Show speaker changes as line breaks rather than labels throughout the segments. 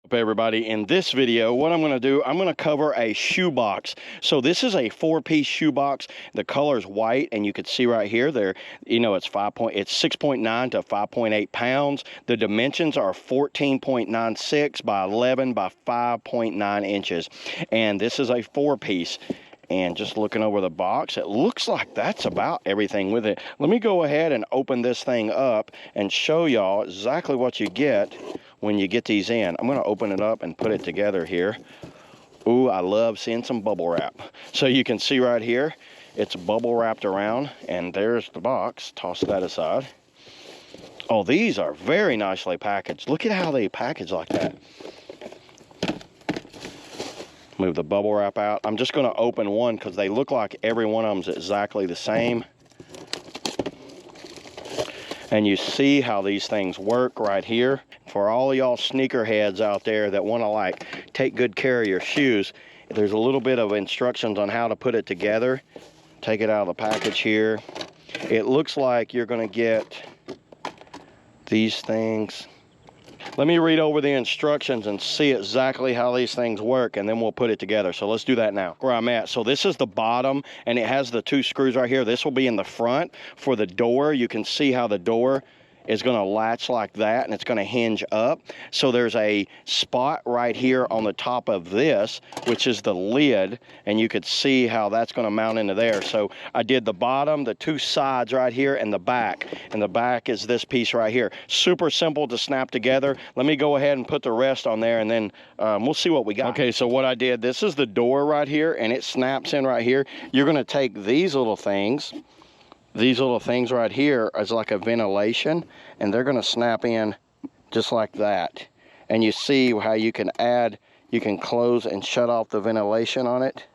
Up everybody, in this video what I'm going to do, I'm going to cover a shoe box. So this is a 4-piece shoe box. The color is white, and you can see right here there, you know, it's 6.9 to 5.8 pounds. The dimensions are 14.96 by 11 by 5.9 inches, and this is a 4-piece. And just looking over the box, it looks like that's about everything with it. Let me go ahead and open this thing up and show y'all exactly what you get when you get these in. I'm going to open it up and put it together here. Ooh, I love seeing some bubble wrap. So you can see right here, it's bubble wrapped around, and there's the box. Toss that aside. Oh, these are very nicely packaged. Look at how they package like that. Move the bubble wrap out. I'm just going to open one because they look like every one of them's exactly the same. And you see how these things work right here. For all y'all sneakerheads out there that want to like take good care of your shoes, there's a little bit of instructions on how to put it together. Take it out of the package here. It looks like you're going to get these things. Let me read over the instructions and see exactly how these things work, and then we'll put it together. So let's do that now. Where I'm at. So this is the bottom, and it has the 2 screws right here. This will be in the front. For the door, you can see how the door is going to latch like that, and it's going to hinge up. So there's a spot right here on the top of this, which is the lid, and you could see how that's going to mount into there. So I did the bottom, the 2 sides right here, and the back. And the back is this piece right here. Super simple to snap together. Let me go ahead and put the rest on there, and then we'll see what we got. Okay, so what I did, this is the door right here, and it snaps in right here. You're going to take these little things right here as like a ventilation, and they're going to snap in just like that. And you see how you can close and shut off the ventilation on it.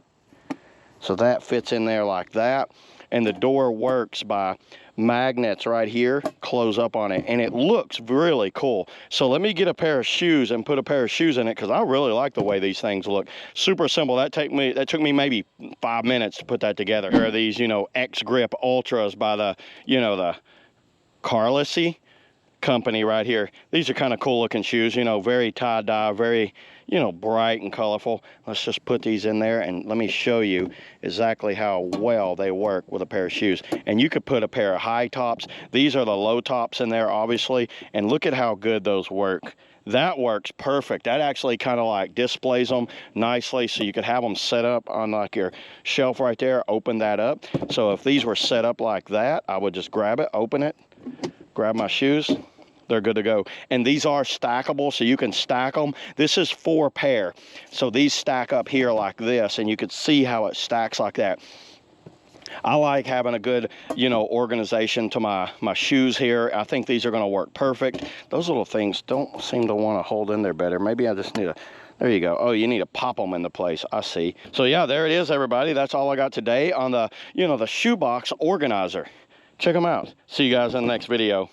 So that fits in there like that. And the door works by magnets right here, close up on it, and it looks really cool. So let me get a pair of shoes and put a pair of shoes in it, because I really like the way these things look. Super simple. That took me maybe 5 minutes to put that together. There are these, you know, X Grip Ultras by the, you know, the Carlisi company right here. These are kind of cool looking shoes, you know, very tie-dye, very, you know, bright and colorful. Let's just put these in there, and let me show you exactly how well they work with a pair of shoes. And you could put a pair of high tops. These are the low tops in there, obviously, and look at how good those work. That works perfect. That actually kind of like displays them nicely, so you could have them set up on like your shelf right there. Open that up. So if these were set up like that, I would just grab it, open it, grab my shoes. They're good to go. And these are stackable, so you can stack them. This is 4 pair. So these stack up here like this, and you can see how it stacks like that. I like having a good, you know, organization to my shoes here. I think these are going to work perfect. Those little things don't seem to want to hold in there better. Maybe I just need to, there you go. Oh, you need to pop them into place. I see. So yeah, there it is, everybody. That's all I got today on the, you know, the shoebox organizer. Check them out. See you guys in the next video.